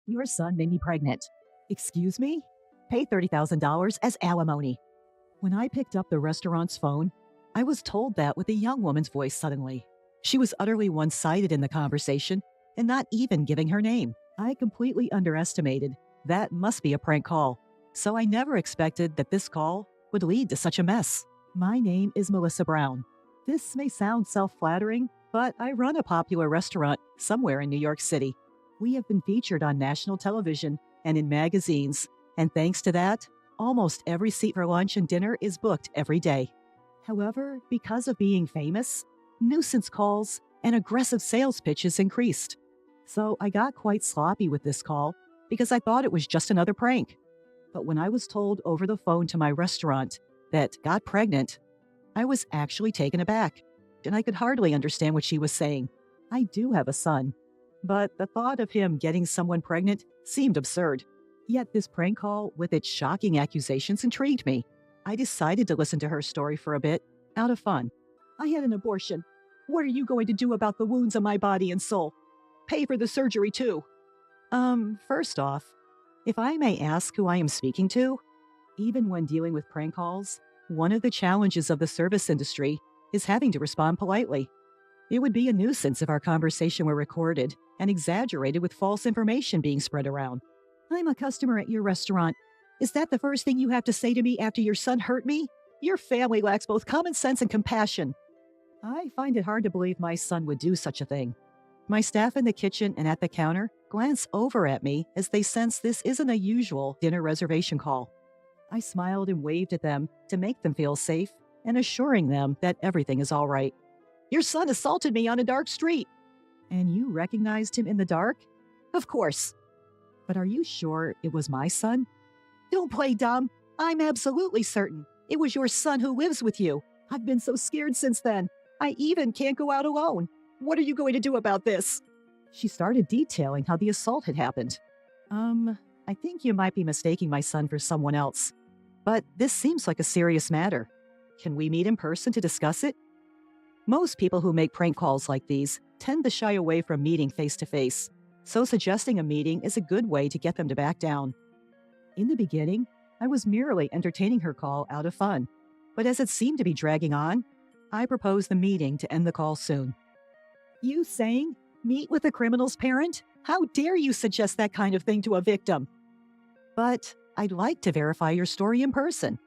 Your son made me pregnant. Excuse me? Pay $30,000 as alimony. When I picked up the restaurant's phone, I was told that with a young woman's voice suddenly. She was utterly one sided in the conversation and not even giving her name. I completely underestimated. That must be a prank call. So I never expected that this call would lead to such a mess. My name is Melissa Brown. This may sound self flattering, but I run a popular restaurant somewhere in New York City. We have been featured on national television and in magazines, and thanks to that, almost every seat for lunch and dinner is booked every day. However, because of being famous, nuisance calls and aggressive sales pitches increased. So I got quite sloppy with this call because I thought it was just another prank. But when I was told over the phone to my restaurant that got pregnant, I was actually taken aback, and I could hardly understand what she was saying. I do have a son, but the thought of him getting someone pregnant seemed absurd. Yet this prank call with its shocking accusations intrigued me. I decided to listen to her story for a bit, out of fun. I had an abortion. What are you going to do about the wounds on my body and soul? Pay for the surgery too. First off, if I may ask who I am speaking to, even when dealing with prank calls, one of the challenges of the service industry is having to respond politely. It would be a nuisance if our conversation were recorded and exaggerated with false information being spread around. I'm a customer at your restaurant. Is that the first thing you have to say to me after your son hurt me? Your family lacks both common sense and compassion. I find it hard to believe my son would do such a thing. My staff in the kitchen and at the counter glance over at me as they sense this isn't a usual dinner reservation call. I smiled and waved at them to make them feel safe and assuring them that everything is all right. Your son assaulted me on a dark street. And you recognized him in the dark? Of course. But are you sure it was my son? Don't play dumb. I'm absolutely certain it was your son who lives with you. I've been so scared since then. I even can't go out alone. What are you going to do about this? She started detailing how the assault had happened. I think you might be mistaking my son for someone else. But this seems like a serious matter. Can we meet in person to discuss it? Most people who make prank calls like these tend to shy away from meeting face to face, so suggesting a meeting is a good way to get them to back down. In the beginning, I was merely entertaining her call out of fun, but as it seemed to be dragging on, I proposed the meeting to end the call soon. You saying, meet with a criminal's parent? How dare you suggest that kind of thing to a victim? But I'd like to verify your story in person.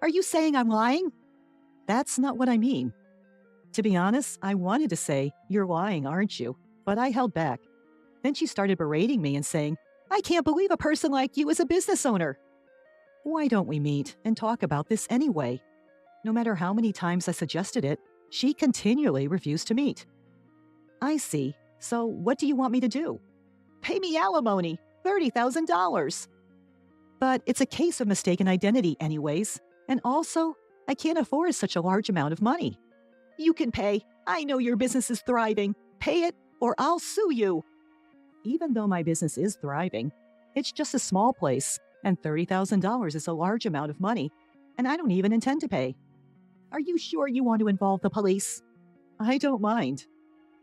Are you saying I'm lying? That's not what I mean. To be honest, I wanted to say, you're lying, aren't you? But I held back. Then she started berating me and saying, I can't believe a person like you is a business owner. Why don't we meet and talk about this anyway? No matter how many times I suggested it, she continually refused to meet. I see. So what do you want me to do? Pay me alimony, $30,000. But it's a case of mistaken identity anyways. And also, I can't afford such a large amount of money. You can pay. I know your business is thriving. Pay it or I'll sue you. Even though my business is thriving, it's just a small place, and $30,000 is a large amount of money, and I don't even intend to pay. Are you sure you want to involve the police? I don't mind.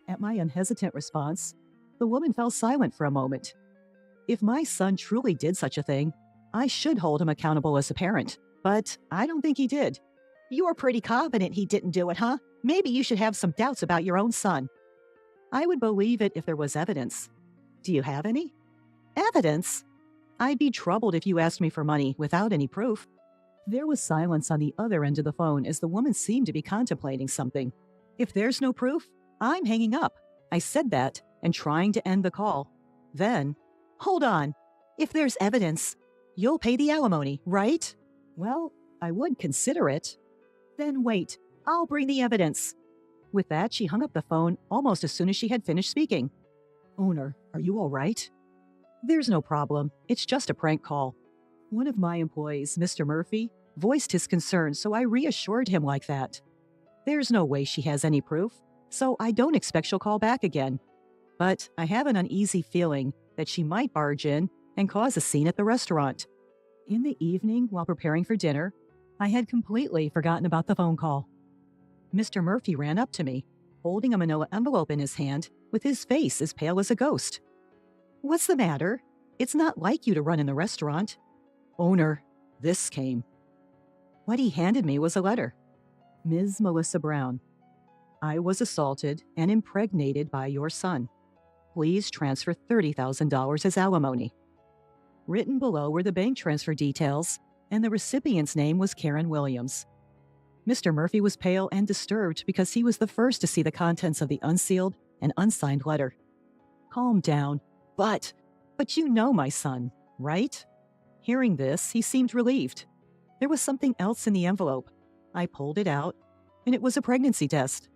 At my unhesitant response, the woman fell silent for a moment. If my son truly did such a thing, I should hold him accountable as a parent, but I don't think he did. You're pretty confident he didn't do it, huh? Maybe you should have some doubts about your own son. I would believe it if there was evidence. Do you have any? Evidence? I'd be troubled if you asked me for money without any proof. There was silence on the other end of the phone as the woman seemed to be contemplating something. If there's no proof, I'm hanging up. I said that and trying to end the call. Then, hold on. If there's evidence, you'll pay the alimony, right? Well, I would consider it. Then wait, I'll bring the evidence. With that, she hung up the phone almost as soon as she had finished speaking. Owner, are you all right? There's no problem. It's just a prank call. One of my employees, Mr. Murphy, voiced his concern, so I reassured him like that. There's no way she has any proof, so I don't expect she'll call back again. But I have an uneasy feeling that she might barge in and cause a scene at the restaurant. In the evening, while preparing for dinner, I had completely forgotten about the phone call. Mr. Murphy ran up to me, holding a manila envelope in his hand, with his face as pale as a ghost. What's the matter? It's not like you to run in the restaurant. Owner, this came. What he handed me was a letter. Ms. Melissa Brown, I was assaulted and impregnated by your son. Please transfer $30,000 as alimony. Written below were the bank transfer details, and the recipient's name was Karen Williams. Mr. Murphy was pale and disturbed because he was the first to see the contents of the unsealed and unsigned letter. Calm down. But you know my son, right? Hearing this, he seemed relieved. There was something else in the envelope. I pulled it out, and it was a pregnancy test.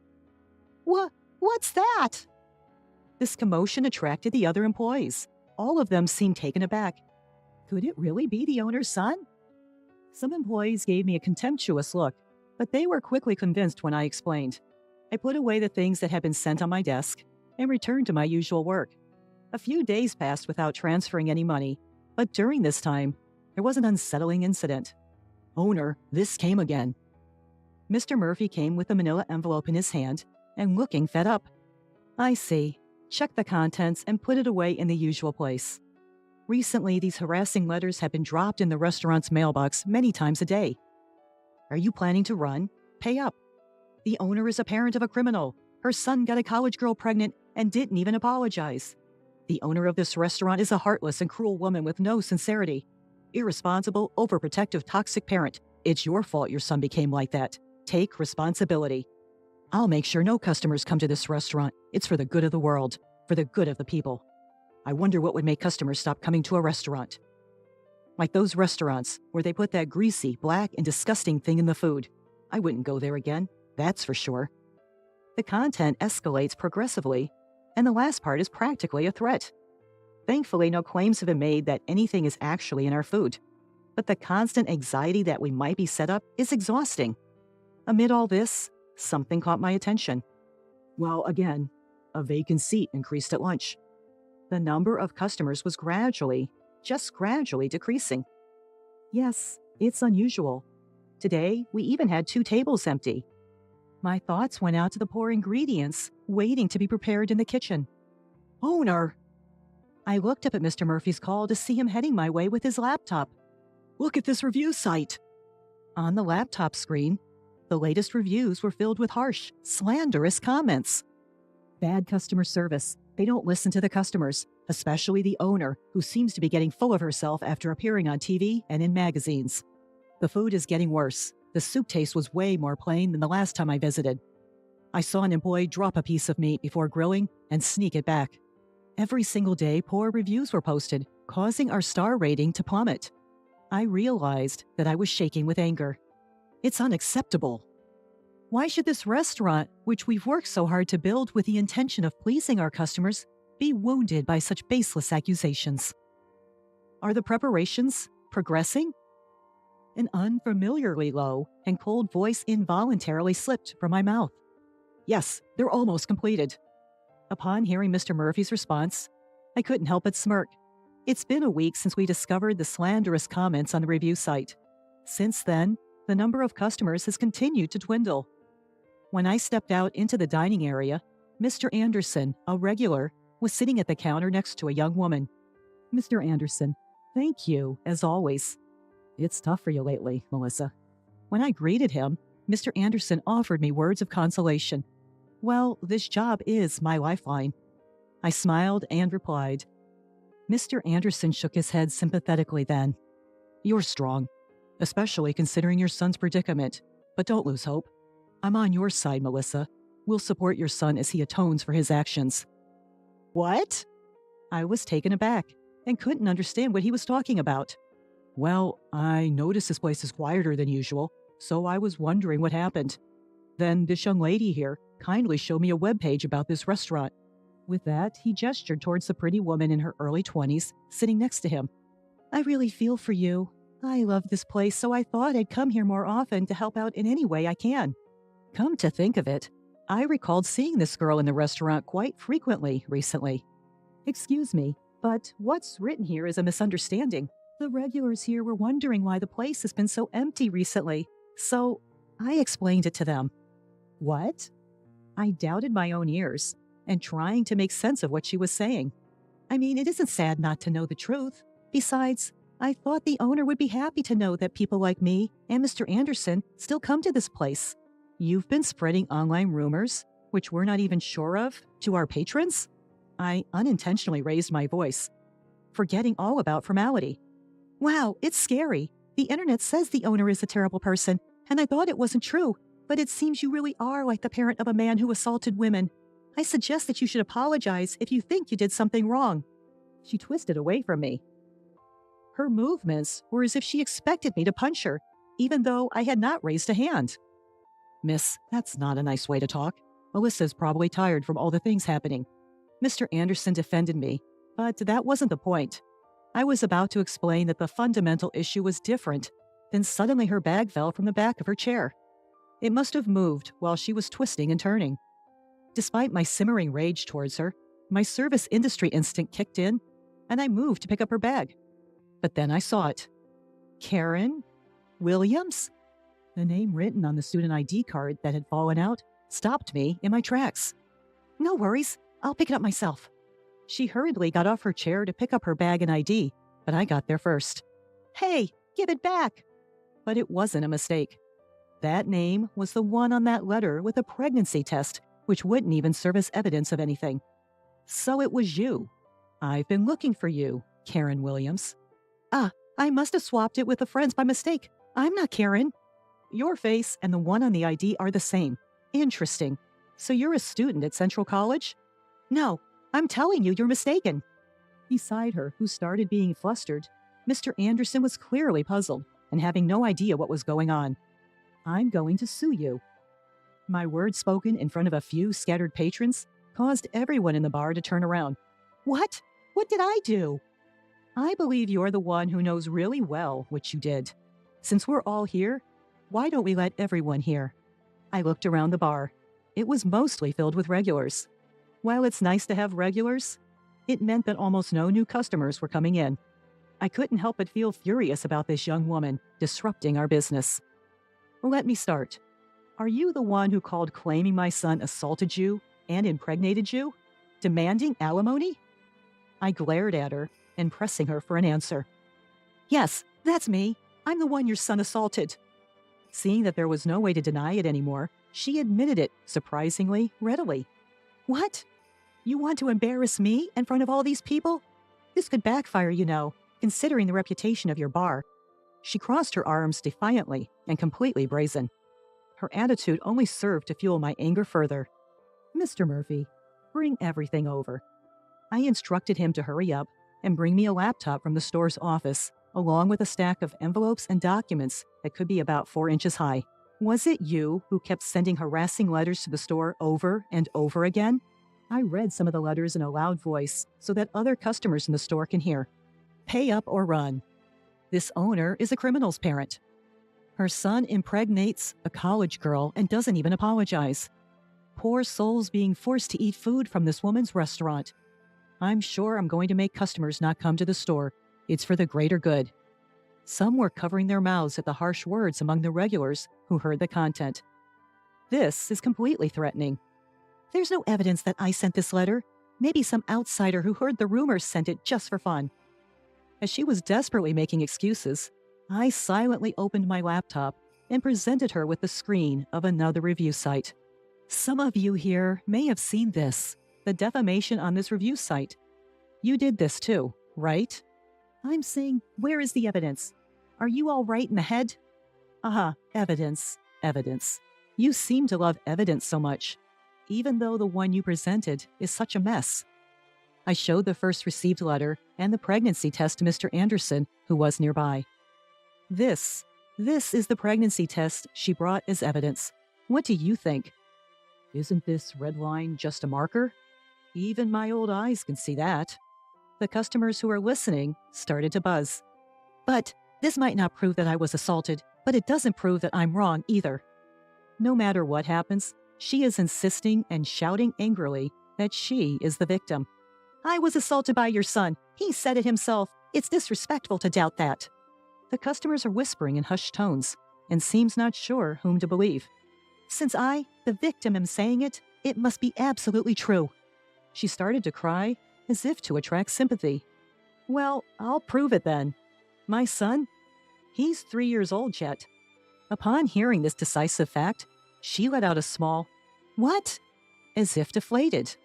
What's that? This commotion attracted the other employees. All of them seemed taken aback. Could it really be the owner's son? Some employees gave me a contemptuous look, but they were quickly convinced when I explained. I put away the things that had been sent on my desk and returned to my usual work. A few days passed without transferring any money, but during this time, there was an unsettling incident. Owner, this came again. Mr. Murphy came with a manila envelope in his hand and looking fed up. I see. Check the contents and put it away in the usual place. Recently, these harassing letters have been dropped in the restaurant's mailbox many times a day. Are you planning to run? Pay up. The owner is a parent of a criminal. Her son got a college girl pregnant and didn't even apologize. The owner of this restaurant is a heartless and cruel woman with no sincerity. Irresponsible, overprotective, toxic parent. It's your fault your son became like that. Take responsibility. I'll make sure no customers come to this restaurant. It's for the good of the world, for the good of the people. I wonder what would make customers stop coming to a restaurant. Like those restaurants where they put that greasy, black, and disgusting thing in the food. I wouldn't go there again, that's for sure. The content escalates progressively, and the last part is practically a threat. Thankfully, no claims have been made that anything is actually in our food. But the constant anxiety that we might be set up is exhausting. Amid all this, something caught my attention. Well, again, a vacant seat increased at lunch. The number of customers was just gradually decreasing. Yes, it's unusual. Today, we even had 2 tables empty. My thoughts went out to the poor ingredients waiting to be prepared in the kitchen. Owner! I looked up at Mr. Murphy's call to see him heading my way with his laptop. Look at this review site. On the laptop screen, the latest reviews were filled with harsh, slanderous comments. Bad customer service. They don't listen to the customers, especially the owner, who seems to be getting full of herself after appearing on TV and in magazines. The food is getting worse. The soup taste was way more plain than the last time I visited. I saw an employee drop a piece of meat before grilling and sneak it back. Every single day, poor reviews were posted, causing our star rating to plummet. I realized that I was shaking with anger. It's unacceptable. Why should this restaurant, which we've worked so hard to build with the intention of pleasing our customers, be wounded by such baseless accusations? Are the preparations progressing? An unfamiliarly low and cold voice involuntarily slipped from my mouth. Yes, they're almost completed. Upon hearing Mr. Murphy's response, I couldn't help but smirk. It's been a week since we discovered the slanderous comments on the review site. Since then, the number of customers has continued to dwindle. When I stepped out into the dining area, Mr. Anderson, a regular, was sitting at the counter next to a young woman. Mr. Anderson, thank you, as always. It's tough for you lately, Melissa. When I greeted him, Mr. Anderson offered me words of consolation. Well, this job is my lifeline. I smiled and replied. Mr. Anderson shook his head sympathetically then. You're strong, especially considering your son's predicament, but don't lose hope. I'm on your side, Melissa. We'll support your son as he atones for his actions. What? I was taken aback and couldn't understand what he was talking about. Well, I noticed this place is quieter than usual, so I was wondering what happened. Then this young lady here kindly showed me a webpage about this restaurant. With that, he gestured towards the pretty woman in her early 20s sitting next to him. I really feel for you. I love this place, so I thought I'd come here more often to help out in any way I can. Come to think of it, I recalled seeing this girl in the restaurant quite frequently recently. Excuse me, but what's written here is a misunderstanding. The regulars here were wondering why the place has been so empty recently, so I explained it to them. What? I doubted my own ears and trying to make sense of what she was saying. I mean, it isn't sad not to know the truth. Besides, I thought the owner would be happy to know that people like me and Mr. Anderson still come to this place. You've been spreading online rumors, which we're not even sure of, to our patrons? I unintentionally raised my voice, forgetting all about formality. Wow, it's scary. The internet says the owner is a terrible person, and I thought it wasn't true, but it seems you really are like the parent of a man who assaulted women. I suggest that you should apologize if you think you did something wrong. She twisted away from me. Her movements were as if she expected me to punch her, even though I had not raised a hand. Miss, that's not a nice way to talk. Melissa's probably tired from all the things happening. Mr. Anderson defended me, but that wasn't the point. I was about to explain that the fundamental issue was different, then suddenly her bag fell from the back of her chair. It must have moved while she was twisting and turning. Despite my simmering rage towards her, my service industry instinct kicked in, and I moved to pick up her bag. But then I saw it. Karen Williams? The name written on the student ID card that had fallen out stopped me in my tracks. No worries, I'll pick it up myself. She hurriedly got off her chair to pick up her bag and ID, but I got there first. Hey, give it back! But it wasn't a mistake. That name was the one on that letter with a pregnancy test, which wouldn't even serve as evidence of anything. So it was you. I've been looking for you, Karen Williams. Ah, I must have swapped it with a friend's by mistake. I'm not Karen. Your face and the one on the ID are the same. Interesting. So you're a student at Central College? No, I'm telling you, you're mistaken. Beside her, who started being flustered, Mr. Anderson was clearly puzzled and having no idea what was going on. I'm going to sue you. My words spoken in front of a few scattered patrons caused everyone in the bar to turn around. What? What did I do? I believe you're the one who knows really well what you did. Since we're all here, why don't we let everyone hear? I looked around the bar. It was mostly filled with regulars. While it's nice to have regulars, it meant that almost no new customers were coming in. I couldn't help but feel furious about this young woman disrupting our business. Let me start. Are you the one who called claiming my son assaulted you and impregnated you, demanding alimony? I glared at her and pressing her for an answer. Yes, that's me. I'm the one your son assaulted. Seeing that there was no way to deny it anymore, she admitted it, surprisingly, readily. What? You want to embarrass me in front of all these people? This could backfire, you know, considering the reputation of your bar. She crossed her arms defiantly and completely brazen. Her attitude only served to fuel my anger further. Mr. Murphy, bring everything over. I instructed him to hurry up and bring me a laptop from the store's office, along with a stack of envelopes and documents that could be about 4 inches high. Was it you who kept sending harassing letters to the store over and over again? I read some of the letters in a loud voice so that other customers in the store can hear. Pay up or run. This owner is a criminal's parent. Her son impregnates a college girl and doesn't even apologize. Poor souls being forced to eat food from this woman's restaurant. I'm sure I'm going to make customers not come to the store. It's for the greater good. Some were covering their mouths at the harsh words among the regulars who heard the content. This is completely threatening. There's no evidence that I sent this letter. Maybe some outsider who heard the rumors sent it just for fun. As she was desperately making excuses, I silently opened my laptop and presented her with the screen of another review site. Some of you here may have seen this, the defamation on this review site. You did this too, right? I'm saying, where is the evidence? Are you all right in the head? Evidence, evidence. You seem to love evidence so much, even though the one you presented is such a mess. I showed the first received letter and the pregnancy test to Mr. Anderson, who was nearby. This is the pregnancy test she brought as evidence. What do you think? Isn't this red line just a marker? Even my old eyes can see that. The customers who were listening started to buzz. But this might not prove that I was assaulted, but it doesn't prove that I'm wrong either. No matter what happens, she is insisting and shouting angrily that she is the victim. I was assaulted by your son. He said it himself. It's disrespectful to doubt that. The customers are whispering in hushed tones and seems not sure whom to believe. Since I, the victim, am saying it, it must be absolutely true. She started to cry as if to attract sympathy. Well, I'll prove it then. My son? He's 3 years old yet. Upon hearing this decisive fact, she let out a small, "What?" as if deflated.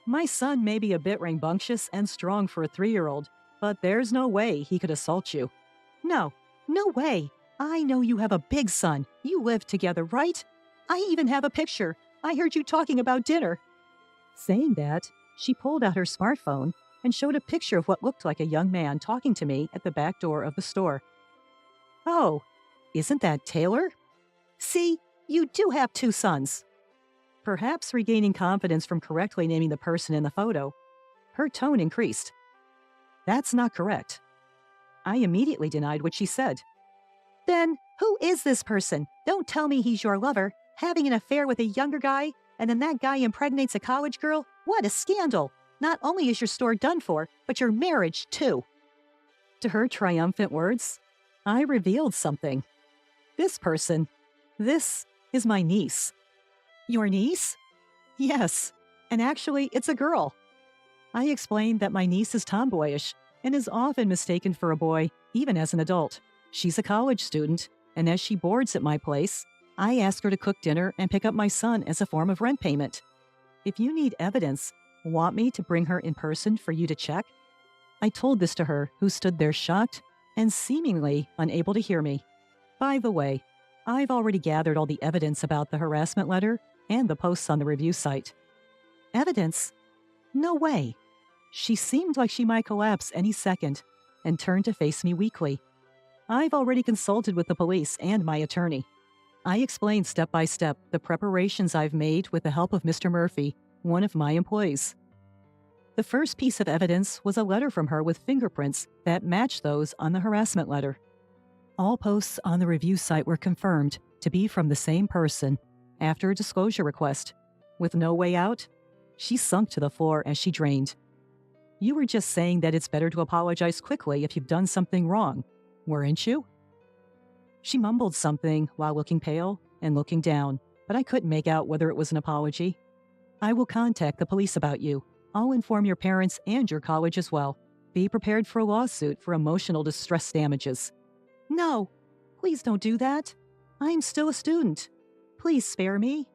My son may be a bit rambunctious and strong for a 3-year-old, but there's no way he could assault you. No, no way. I know you have a big son. You live together, right? I even have a picture. I heard you talking about dinner. Saying that, she pulled out her smartphone and showed a picture of what looked like a young man talking to me at the back door of the store. Oh, isn't that Taylor? See, you do have 2 sons. Perhaps regaining confidence from correctly naming the person in the photo, her tone increased. That's not correct. I immediately denied what she said. Then, who is this person? Don't tell me he's your lover, having an affair with a younger guy, and then that guy impregnates a college girl? What a scandal! Not only is your store done for, but your marriage, too. To her triumphant words, I revealed something. This is my niece. Your niece? Yes, and actually, it's a girl. I explained that my niece is tomboyish and is often mistaken for a boy, even as an adult. She's a college student, and as she boards at my place, I ask her to cook dinner and pick up my son as a form of rent payment. If you need evidence, want me to bring her in person for you to check? I told this to her, who stood there shocked and seemingly unable to hear me. By the way, I've already gathered all the evidence about the harassment letter and the posts on the review site. Evidence? No way. She seemed like she might collapse any second and turned to face me weakly. I've already consulted with the police and my attorney. I explained step by step the preparations I've made with the help of Mr. Murphy, one of my employees. The first piece of evidence was a letter from her with fingerprints that matched those on the harassment letter. All posts on the review site were confirmed to be from the same person after a disclosure request. With no way out, she sunk to the floor as she drained. You were just saying that it's better to apologize quickly if you've done something wrong, weren't you? She mumbled something while looking pale and looking down, but I couldn't make out whether it was an apology. I will contact the police about you. I'll inform your parents and your college as well. Be prepared for a lawsuit for emotional distress damages. No, please don't do that. I'm still a student. Please spare me.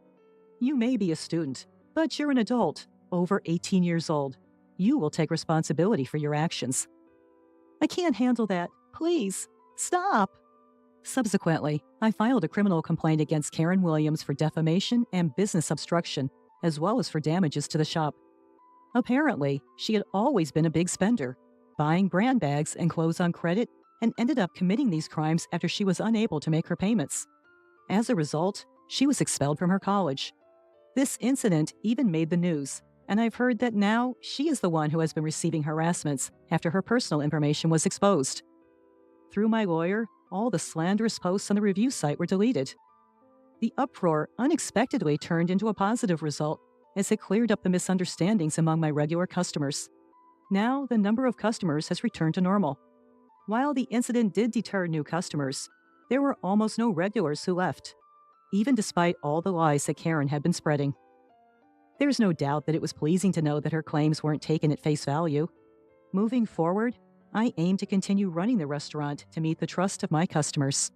You may be a student, but you're an adult, over 18 years old. You will take responsibility for your actions. I can't handle that. Please, stop. Subsequently, I filed a criminal complaint against Karen Williams for defamation and business obstruction, as well as for damages to the shop. Apparently, she had always been a big spender, buying brand bags and clothes on credit, and ended up committing these crimes after she was unable to make her payments. As a result, she was expelled from her college. This incident even made the news, and I've heard that now she is the one who has been receiving harassments after her personal information was exposed. Through my lawyer, all the slanderous posts on the review site were deleted. The uproar unexpectedly turned into a positive result as it cleared up the misunderstandings among my regular customers. Now, the number of customers has returned to normal. While the incident did deter new customers, there were almost no regulars who left, even despite all the lies that Karen had been spreading. There's no doubt that it was pleasing to know that her claims weren't taken at face value. Moving forward, I aim to continue running the restaurant to meet the trust of my customers.